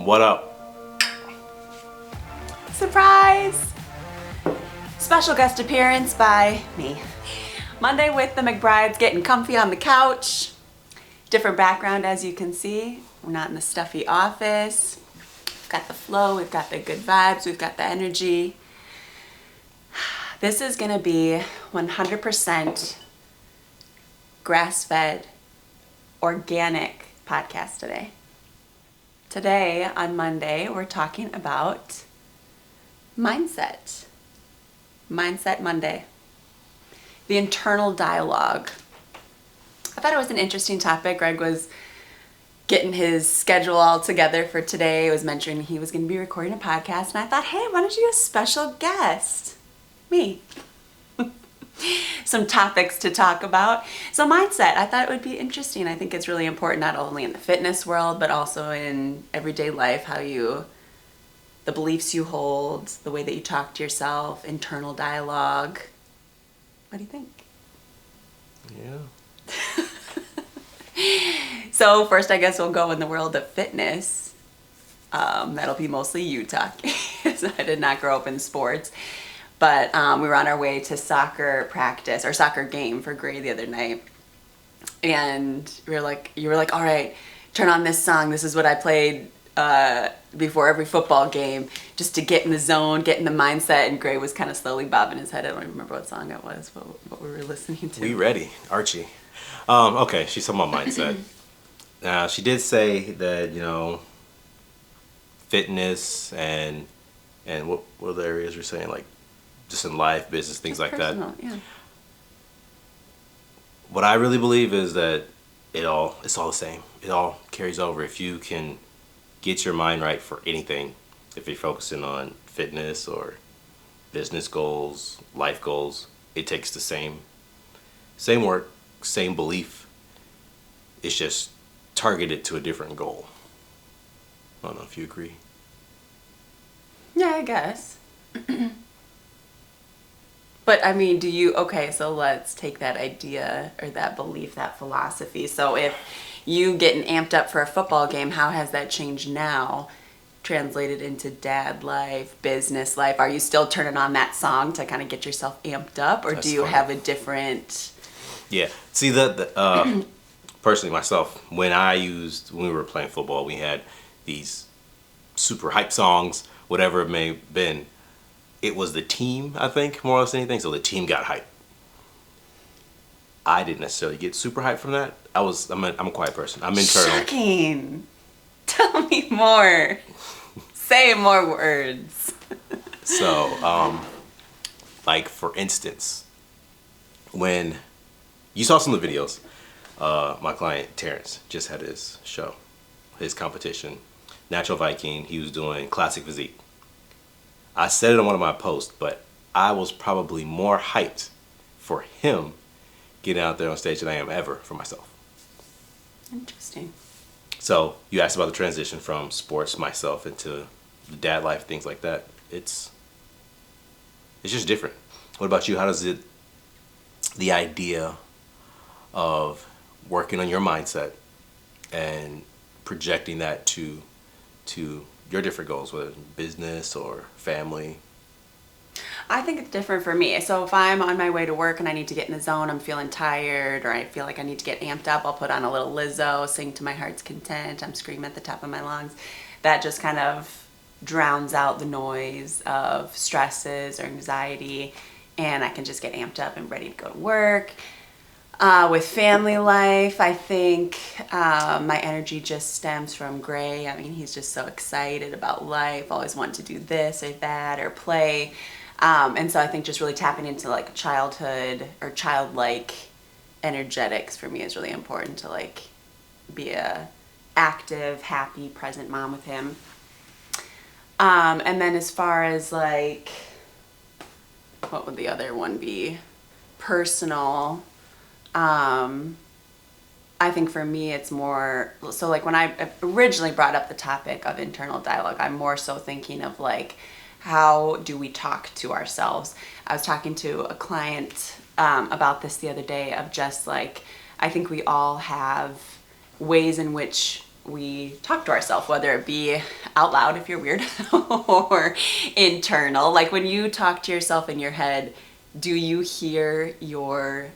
What up? Surprise! Special guest appearance by me. Monday with the McBrides, getting comfy on the couch. Different background, as you can see. We're not in the stuffy office. We've got the flow, we've got the good vibes, we've got the energy. This is gonna be 100% grass-fed, organic podcast today. Today, on Monday, we're talking about mindset. Mindset Monday. The internal dialogue. I thought it was an interesting topic. Greg was getting his schedule all together for today. He was mentioning he was going to be recording a podcast, and I thought, hey, why don't you get a special guest? Me. Some topics to talk about. So mindset, I thought it would be interesting. I think it's really important, not only in the fitness world, but also in everyday life, the beliefs you hold, the way that you talk to yourself, internal dialogue. What do you think? Yeah. So first, I guess we'll go in the world of fitness. That'll be mostly you talking. I did not grow up in sports. But we were on our way to soccer practice, or soccer game for Gray the other night. And you were like, all right, turn on this song. This is what I played before every football game, just to get in the zone, get in the mindset. And Gray was kind of slowly bobbing his head. I don't even remember what song it was, what we were listening to. We ready, Archie. Okay, she's talking about mindset. Now, she did say that, fitness and what other areas we're saying, like, just in life, business, things like personal, that. Yeah. What I really believe is that it's all the same. It all carries over. If you can get your mind right for anything, if you're focusing on fitness or business goals, life goals, it takes the same work, same belief. It's just targeted to a different goal. I don't know if you agree. Yeah, I guess. But I mean, so let's take that idea or that belief, that philosophy. So if you getting amped up for a football game, how has that changed now, translated into dad life, business life? Are you still turning on that song to kind of get yourself amped up, or do you have a different... Yeah. See, personally, myself, when we were playing football, we had these super hype songs, whatever it may have been. It was the team, I think, more or less anything. So the team got hyped. I didn't necessarily get super hyped from that. I'm a quiet person. I'm internal. Shocking. Tell me more. Say more words. So, like for instance, when you saw some of the videos, my client Terrence just had his show, his competition, Natural Viking. He was doing classic physique. I said it on one of my posts, but I was probably more hyped for him getting out there on stage than I am ever for myself. Interesting. So you asked about the transition from sports myself into the dad life, things like that. It's just different. What about you? How does the idea of working on your mindset and projecting that to your different goals, whether it's business or family? I think it's different for me. So if I'm on my way to work and I need to get in the zone, I'm feeling tired, or I feel like I need to get amped up, I'll put on a little Lizzo, sing to my heart's content. I'm screaming at the top of my lungs. That just kind of drowns out the noise of stresses or anxiety, and I can just get amped up and ready to go to work. With family life, I think my energy just stems from Gray. I mean, he's just so excited about life, always wanting to do this or that or play. And so I think just really tapping into like childhood or childlike energetics for me is really important, to like be a active, happy, present mom with him. And then as far as like, what would the other one be? Personal. I think for me it's more, so like when I originally brought up the topic of internal dialogue, I'm more so thinking of like, how do we talk to ourselves? I was talking to a client about this the other day, of just like, I think we all have ways in which we talk to ourselves, whether it be out loud if you're weird or internal. Like when you talk to yourself in your head, do you hear your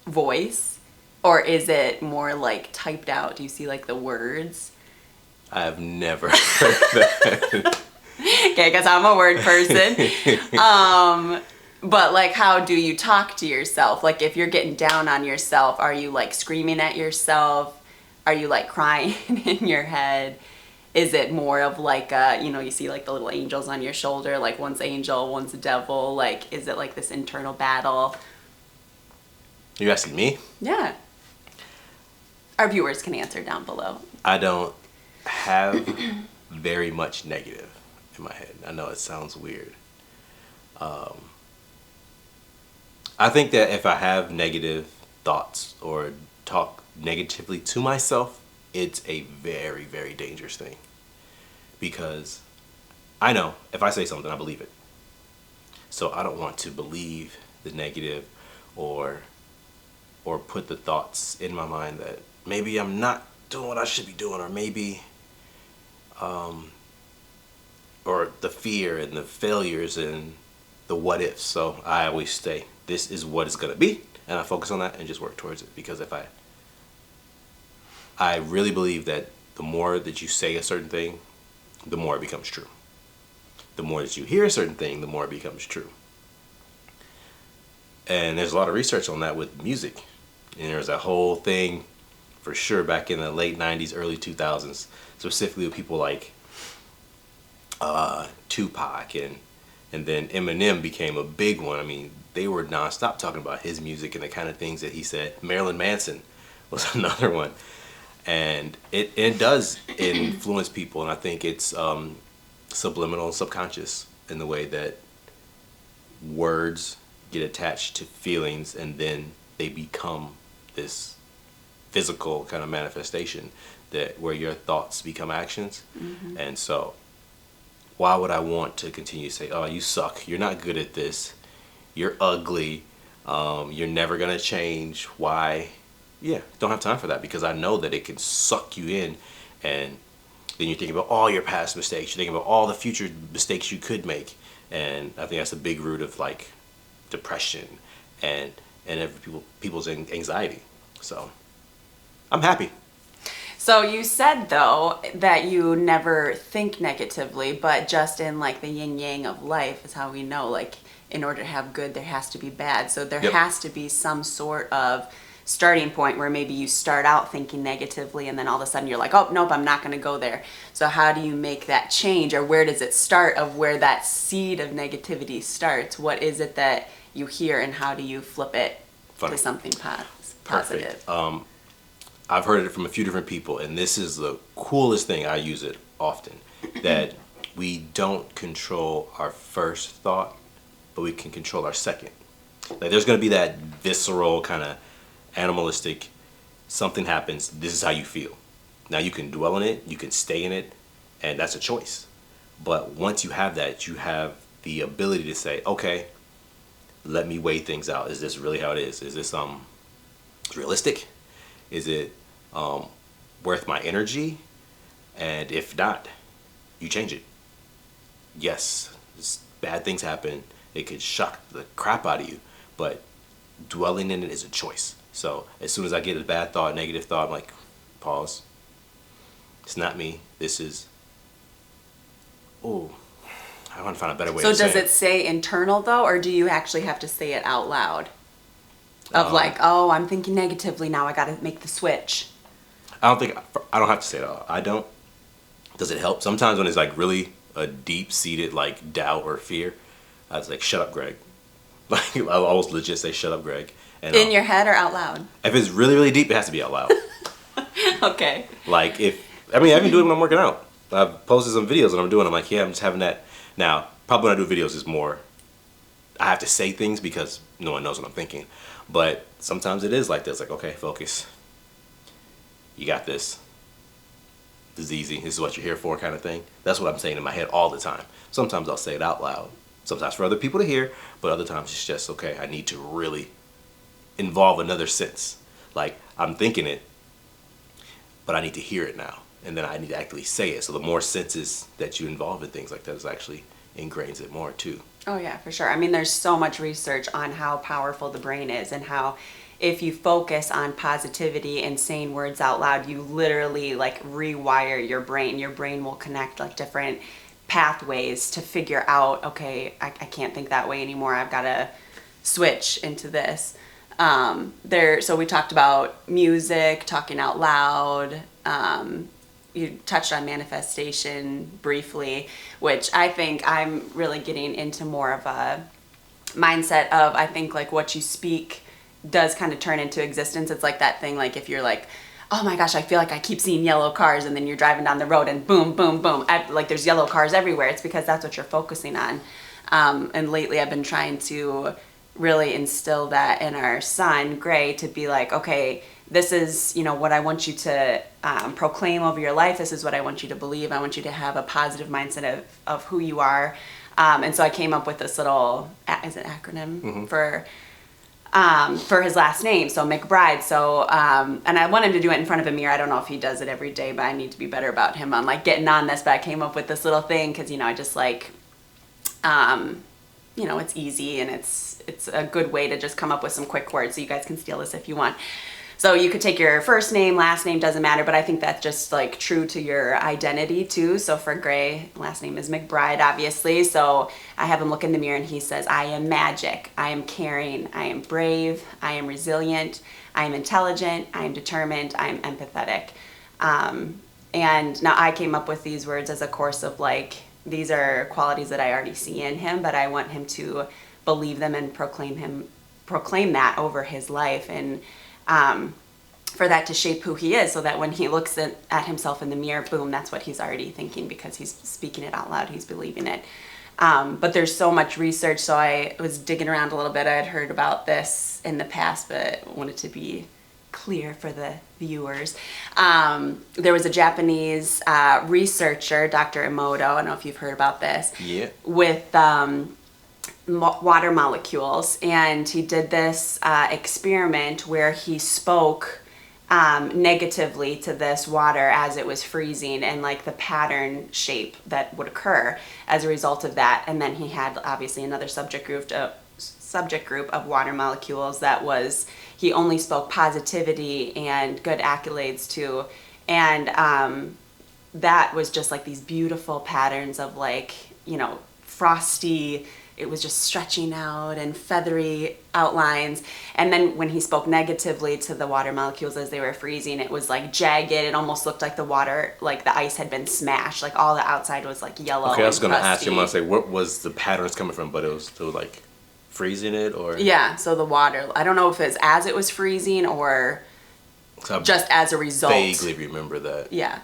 voice or is it more like typed out? Do you see like the words? I have never heard that. Okay, because I'm a word person. But like, how do you talk to yourself? Like if you're getting down on yourself, are you like screaming at yourself? Are you like crying in your head? Is it more of like, you see like the little angels on your shoulder, like one's angel, one's devil. Like, is it like this internal battle? You asking me? Yeah. Our viewers can answer down below. I don't have very much negative in my head. I know it sounds weird. I think that if I have negative thoughts or talk negatively to myself, it's a very, very dangerous thing. Because I know if I say something, I believe it. So I don't want to believe the negative or put the thoughts in my mind that maybe I'm not doing what I should be doing, or maybe or the fear and the failures and the what ifs. So I always say, this is what it's gonna be, and I focus on that and just work towards it. Because if I really believe that the more that you say a certain thing, the more it becomes true. The more that you hear a certain thing, the more it becomes true. And there's a lot of research on that with music. And there's a whole thing for sure back in the late 90s, early 2000s, specifically with people like Tupac and then Eminem became a big one. I mean, they were nonstop talking about his music and the kind of things that he said. Marilyn Manson was another one. And it does influence people, and I think it's subliminal and subconscious in the way that words get attached to feelings and then they become this physical kind of manifestation that where your thoughts become actions. Mm-hmm. And so why would I want to continue to say, oh, you suck, you're not good at this, you're ugly, you're never gonna change? Why? Yeah, don't have time for that, because I know that it can suck you in, and then you're thinking about all your past mistakes, you're thinking about all the future mistakes you could make, and I think that's a big root of like depression and people's anxiety. So I'm happy. So you said though that you never think negatively, but just in like the yin yang of life is how we know, like in order to have good there has to be bad. So there has to be some sort of starting point where maybe you start out thinking negatively and then all of a sudden you're like, oh nope, I'm not going to go there. So how do you make that change, or where does it start of where that seed of negativity starts? What is it that you hear and how do you flip it to something positive? Perfect. I've heard it from a few different people, and this is the coolest thing. I use it often, that we don't control our first thought, but we can control our second. Like there's going to be that visceral kind of animalistic, something happens, this is how you feel. Now you can dwell in it, you can stay in it, and that's a choice. But once you have that, you have the ability to say, okay, let me weigh things out. Is this really how it is? Is this realistic? Is it worth my energy? And if not, you change it. Yes, bad things happen. It could shock the crap out of you, but dwelling in it is a choice. So as soon as I get a bad thought, negative thought, I'm like, pause. It's not me. This is, I want to find a better way to say it. So does it say internal though, or do you actually have to say it out loud? Of like, oh, I'm thinking negatively now, I got to make the switch. I don't have to say it out. I don't. Does it help? Sometimes when it's like really a deep-seated like doubt or fear, I was like, shut up, Greg. Like I always legit say, shut up, Greg. And, in your head or out loud? If it's really, really deep, it has to be out loud. Okay. Like I've been doing it when I'm working out. I've posted some videos and I'm doing. I'm like, yeah, I'm just having that. Now, probably when I do videos is more, I have to say things because no one knows what I'm thinking. But sometimes it is like this, like, okay, focus. You got this. This is easy. This is what you're here for, kind of thing. That's what I'm saying in my head all the time. Sometimes I'll say it out loud. Sometimes for other people to hear, but other times it's just, okay, I need to really involve another sense. Like, I'm thinking it. but I need to hear it now, and then I need to actually say it. So the more senses that you involve in things like that is actually ingrains it more too. Oh yeah, for sure. I mean, there's so much research on how powerful the brain is and how if you focus on positivity and saying words out loud, you literally like rewire your brain. Your brain will connect like different pathways to figure out, okay, I can't think that way anymore. I've got to switch into this. So we talked about music, talking out loud. You touched on manifestation briefly, which I think I'm really getting into more of a mindset of, I think like what you speak does kind of turn into existence. It's like that thing, like if you're like, oh my gosh, I feel like I keep seeing yellow cars, and then you're driving down the road and boom, boom, boom, like there's yellow cars everywhere. It's because that's what you're focusing on. And lately I've been trying to really instill that in our son, Gray, to be like, okay, this is, what I want you to proclaim over your life. This is what I want you to believe. I want you to have a positive mindset of who you are. And so I came up with this little, is it acronym for his last name, so McBride. So, and I want him to do it in front of a mirror. I don't know if he does it every day, but I need to be better about him on like getting on this. But I came up with this little thing because, I just like, it's easy and it's a good way to just come up with some quick words. So you guys can steal this if you want. So you could take your first name, last name, doesn't matter, but I think that's just like true to your identity too. So for Gray, last name is McBride, obviously. So I have him look in the mirror and he says, I am magic, I am caring, I am brave, I am resilient, I am intelligent, I am determined, I am empathetic. And now I came up with these words as a course of like, these are qualities that I already see in him, but I want him to believe them and proclaim that over his life. And for that to shape who he is, so that when he looks at himself in the mirror, boom, that's what he's already thinking because he's speaking it out loud, he's believing it. But there's so much research, so I was digging around a little bit. I had heard about this in the past, but wanted to be clear for the viewers. There was a Japanese researcher, Dr. Emoto, I don't know if you've heard about this, with water molecules, and he did this experiment where he spoke negatively to this water as it was freezing, and like the pattern shape that would occur as a result of that. And then he had obviously another subject group of water molecules that was, he only spoke positivity and good accolades to, and that was just like these beautiful patterns of like, frosty, it was just stretching out and feathery outlines. And then when he spoke negatively to the water molecules as they were freezing, it was like jagged. It almost looked like the water, like the ice had been smashed. Like all the outside was like yellow. Okay, I was going to ask you, I'm going to say, what was the patterns coming from? But it was like freezing it, or? Yeah, so the water, I don't know if it's as it was freezing or just as a result. Vaguely remember that. Yeah.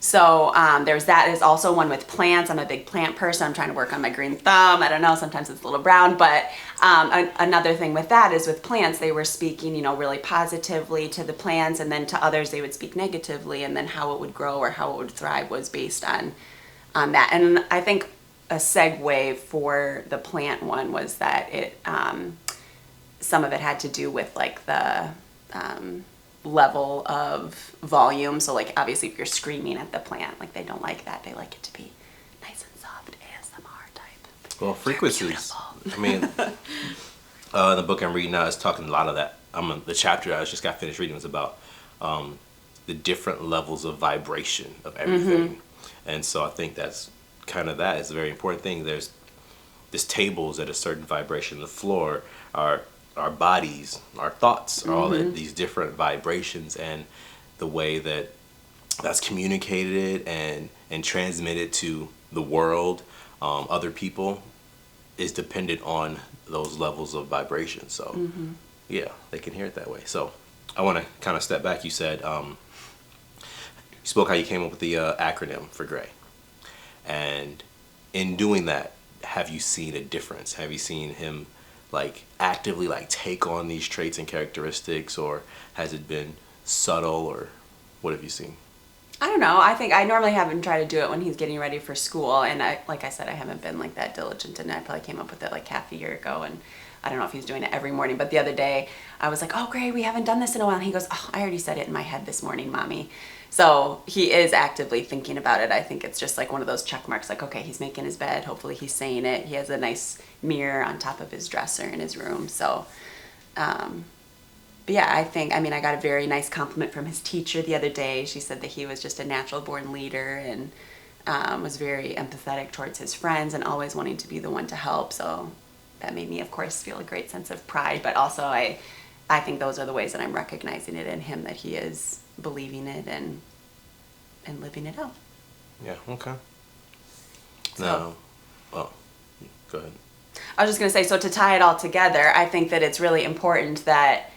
So there's that. There's also one with plants. I'm a big plant person. I'm trying to work on my green thumb. I don't know, sometimes it's a little brown. But another thing with that is with plants, they were speaking, really positively to the plants, and then to others they would speak negatively, and then how it would grow or how it would thrive was based on that. And I think a segue for the plant one was that it some of it had to do with like the level of volume. So like obviously if you're screaming at the plant, like they don't like that. They like it to be nice and soft, ASMR type. Well, frequencies. I mean, the book I'm reading now is talking a lot of that. The chapter I just got finished reading was about the different levels of vibration of everything. And so I think that's kind of that is a very important thing. There's tables at a certain vibration. The floor, our bodies, our thoughts are all at these different vibrations, and the way that that's communicated and transmitted to the world, other people, is dependent on those levels of vibration. So yeah, they can hear it that way. So I want to kind of step back. You said you spoke how you came up with the acronym for Gray, and in doing that, have you seen a difference? Have you seen him like actively like take on these traits and characteristics, or has it been subtle, or what have you seen? I don't know. I think I normally have him try to do it when he's getting ready for school, and like I said, I haven't been like that diligent, and I probably came up with it like half a year ago, and I don't know if he's doing it every morning, but the other day I was like, oh great, we haven't done this in a while. And he goes, oh, I already said it in my head this morning, mommy. So he is actively thinking about it. I think it's just like one of those check marks, like, okay, he's making his bed. Hopefully he's saying it. He has a nice mirror on top of his dresser in his room. So, but yeah, I got a very nice compliment from his teacher the other day. She said that he was just a natural born leader and was very empathetic towards his friends and always wanting to be the one to help. So that made me, of course, feel a great sense of pride. But also I think those are the ways that I'm recognizing it in him, that he is believing it and living it out. Yeah, okay. So, Now, go ahead. I was just going to say, so to tie it all together, I think that it's really important that,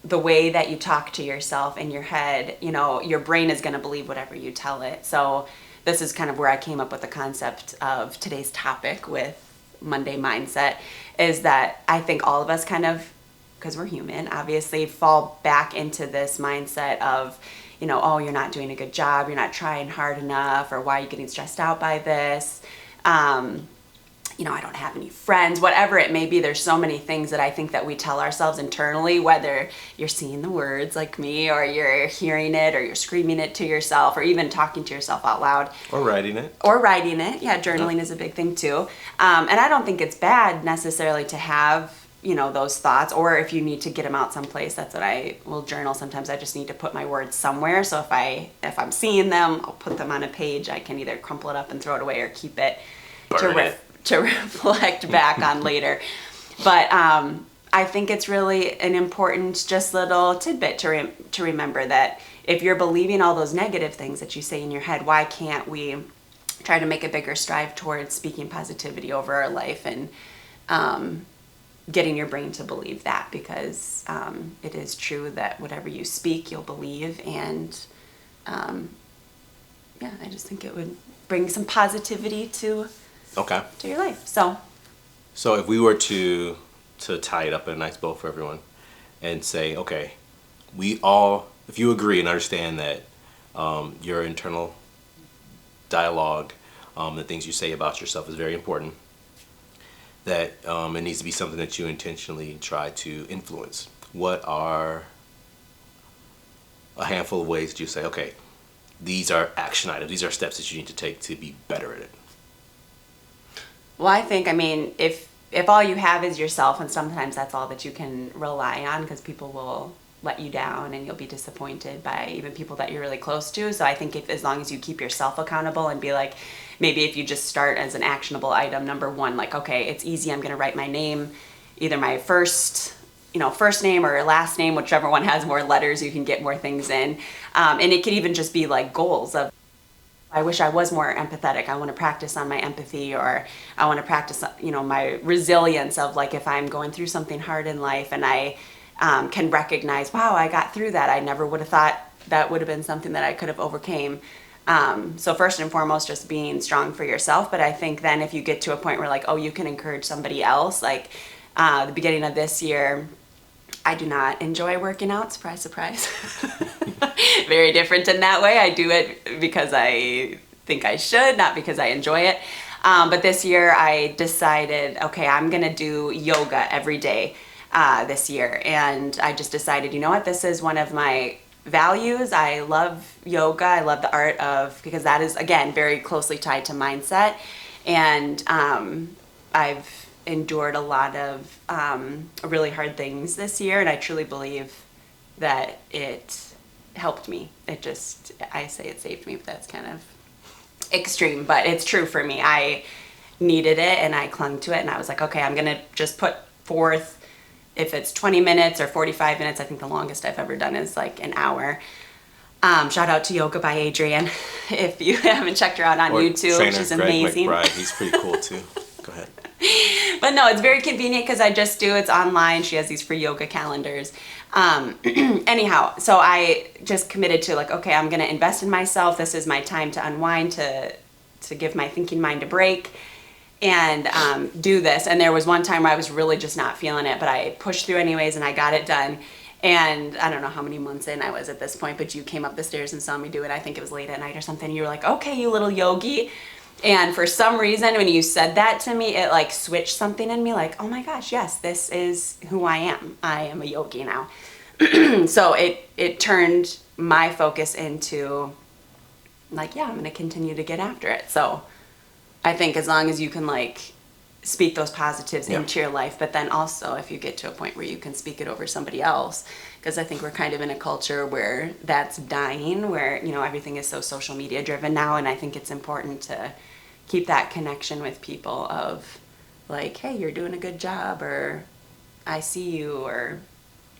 the way that you talk to yourself in your head, your brain is going to believe whatever you tell it. So this is kind of where I came up with the concept of today's topic with Monday mindset, is that I think all of us kind of, because we're human, obviously fall back into this mindset of, oh, you're not doing a good job, you're not trying hard enough, or why are you getting stressed out by this? I don't have any friends, whatever it may be. There's so many things that I think that we tell ourselves internally, whether you're seeing the words like me, or you're hearing it, or you're screaming it to yourself, or even talking to yourself out loud. Or writing it. Yeah, journaling is a big thing too. And I don't think it's bad necessarily to have, those thoughts, or if you need to get them out someplace, that's what I will journal. Sometimes I just need to put my words somewhere. So if I'm seeing them, I'll put them on a page. I can either crumple it up and throw it away, or keep it to reflect back on later. But I think it's really an important just little tidbit to remember that if you're believing all those negative things that you say in your head, why can't we try to make a bigger strive towards speaking positivity over our life and getting your brain to believe that, because it is true that whatever you speak, you'll believe. And I just think it would bring some positivity to your life. So if we were to tie it up in a nice bow for everyone and say, okay, if you agree and understand that your internal dialogue, the things you say about yourself is very important, that it needs to be something that you intentionally try to influence. What are a handful of ways that you say, okay, these are action items, these are steps that you need to take to be better at it? Well, I think, if all you have is yourself, and sometimes that's all that you can rely on, because people will let you down and you'll be disappointed by even people that you're really close to. So I think as long as you keep yourself accountable and be like, maybe if you just start as an actionable item, number one, like, okay, it's easy, I'm going to write my name, either my first name or last name, whichever one has more letters, you can get more things in. And it could even just be like goals of, I wish I was more empathetic. I want to practice on my empathy, or I want to practice, my resilience of, like, if I'm going through something hard in life and I can recognize, wow, I got through that. I never would have thought that would have been something that I could have overcame. So first and foremost, just being strong for yourself. But I think then if you get to a point where, like, oh, you can encourage somebody else, like the beginning of this year, I do not enjoy working out. Surprise, surprise. Very different in that way. I do it because I think I should, not because I enjoy it. But this year I decided, okay, I'm going to do yoga every day this year. And I just decided, you know what, this is one of my values. I love yoga. I love the art of, because that is, again, very closely tied to mindset. And I've endured a lot of really hard things this year, and I truly believe that it helped me. I say it saved me, but that's kind of extreme, but it's true for me. I needed it and I clung to it, and I was like, okay, I'm gonna just put forth, if it's 20 minutes or 45 minutes, I think the longest I've ever done is like an hour. Shout out to Yoga by Adrienne. If you haven't checked her out on YouTube, trainer, she's Greg amazing. McBride, he's pretty cool too. Go ahead. But no, it's very convenient because it's online. She has these free yoga calendars. Anyhow, so I just committed to, like, okay, I'm going to invest in myself. This is my time to unwind, to give my thinking mind a break, and do this. And there was one time where I was really just not feeling it, but I pushed through anyways, and I got it done. And I don't know how many months in I was at this point, but you came up the stairs and saw me do it. I think it was late at night or something. You were like, okay, you little yogi. And for some reason, when you said that to me, it like switched something in me like, oh my gosh, yes, this is who I am. I am a yogi now. So it turned my focus into like, yeah, I'm going to continue to get after it. So I think as long as you can like speak those positives into your life, but then also if you get to a point where you can speak it over somebody else, because I think we're kind of in a culture where that's dying, where, you know, everything is so social media driven now. And I think it's important to keep that connection with people of like, hey, you're doing a good job, or I see you, or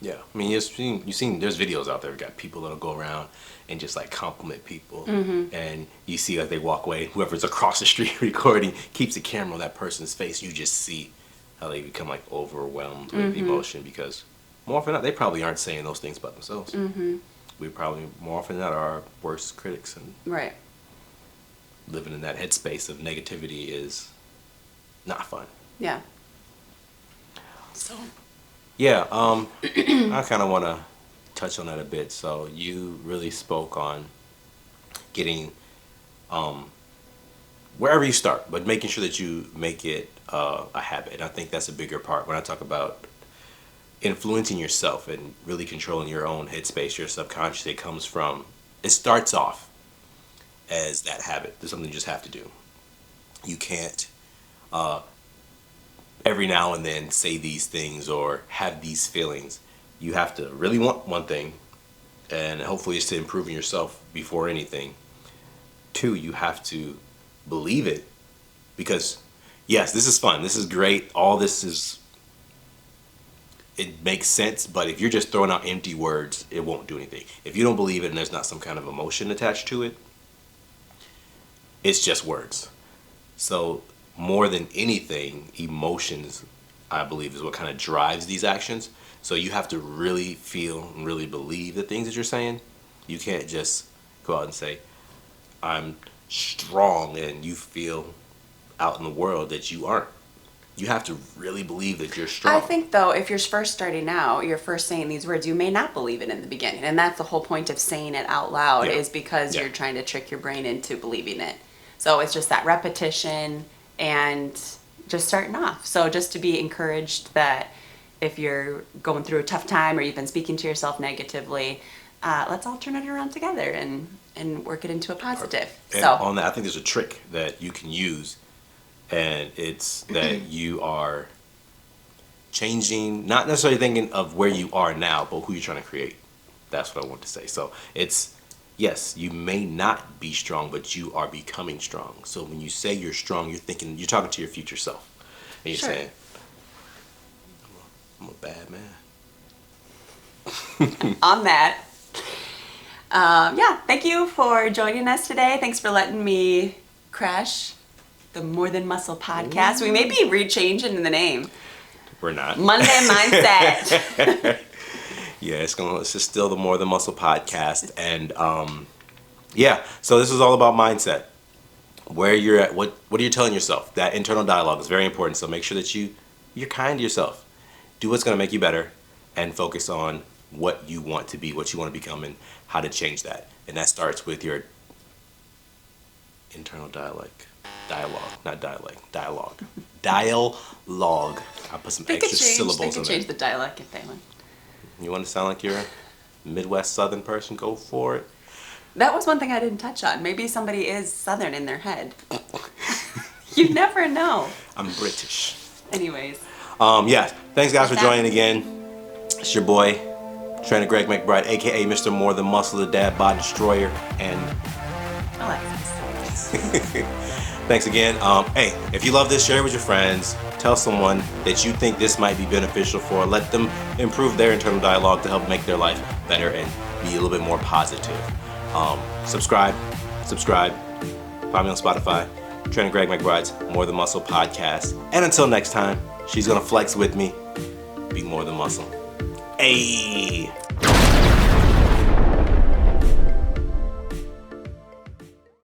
Yeah, I mean, you've seen there's videos out there. We've got people that'll go around and just like compliment people, and you see like they walk away. Whoever's across the street recording keeps the camera on that person's face. You just see how they become like overwhelmed with emotion, because more often than not, they probably aren't saying those things about themselves. We probably more often than not are our worst critics, and right. living in that headspace of negativity is not fun. Yeah. So. Yeah, I kind of want to touch on that a bit. So you really spoke on getting wherever you start, but making sure that you make it a habit. And I think that's a bigger part when I talk about influencing yourself and really controlling your own headspace, your subconscious. It starts off as that habit. There's something you just have to do. You can't every now and then say these things or have these feelings. You have to really want one thing, and hopefully it's to improving yourself before anything. 2, you have to believe it, because yes, this is fun, this is great, all this is, it makes sense, but if you're just throwing out empty words, it won't do anything. If you don't believe it and there's not some kind of emotion attached to it, it's just words. So more than anything, emotions, I believe, is what kind of drives these actions. So you have to really feel and really believe the things that you're saying. You can't just go out and say, I'm strong, and you feel out in the world that you aren't. You have to really believe that you're strong. I think, though, if you're first starting out, you're first saying these words, you may not believe it in the beginning. And that's the whole point of saying it out loud, is because you're trying to trick your brain into believing it. So it's just that repetition and just starting off. So just to be encouraged that if you're going through a tough time or you've been speaking to yourself negatively, let's all turn it around together and work it into a positive. And so on that, I think there's a trick that you can use, and it's that you are changing, not necessarily thinking of where you are now, but who you're trying to create. That's what I want to say. So it's, yes, you may not be strong, but you are becoming strong. So when you say you're strong, you're talking to your future self. And you're saying, I'm a bad man. On that, thank you for joining us today. Thanks for letting me crash the More Than Muscle podcast. We may be rechanging the name. We're not. Monday Mindset. Yeah, it's just still the More Than Muscle podcast. And so this is all about mindset. Where you're at, what are you telling yourself? That internal dialogue is very important. So make sure that you're kind to yourself. Do what's going to make you better, and focus on what you want to be, what you want to become, and how to change that. And that starts with your internal dialogue. Dialogue. I put some extra syllables in there. They could change the dialect if they want. You want to sound like you're a Midwest Southern person? Go for it. That was one thing I didn't touch on. Maybe somebody is Southern in their head. You never know. I'm British. Anyways. Thanks guys for joining again. It's your boy, Trainer Greg McBride, aka Mr. More Than Muscle, the Dad Bod Destroyer, and Alexis. thanks again. Hey, if you love this, share it with your friends. Tell someone that you think this might be beneficial for. Let them improve their internal dialogue to help make their life better and be a little bit more positive. Subscribe. Find me on Spotify. Trainer Greg McBride's More Than Muscle podcast. And until next time, she's gonna flex with me. Be more than muscle. Ayy.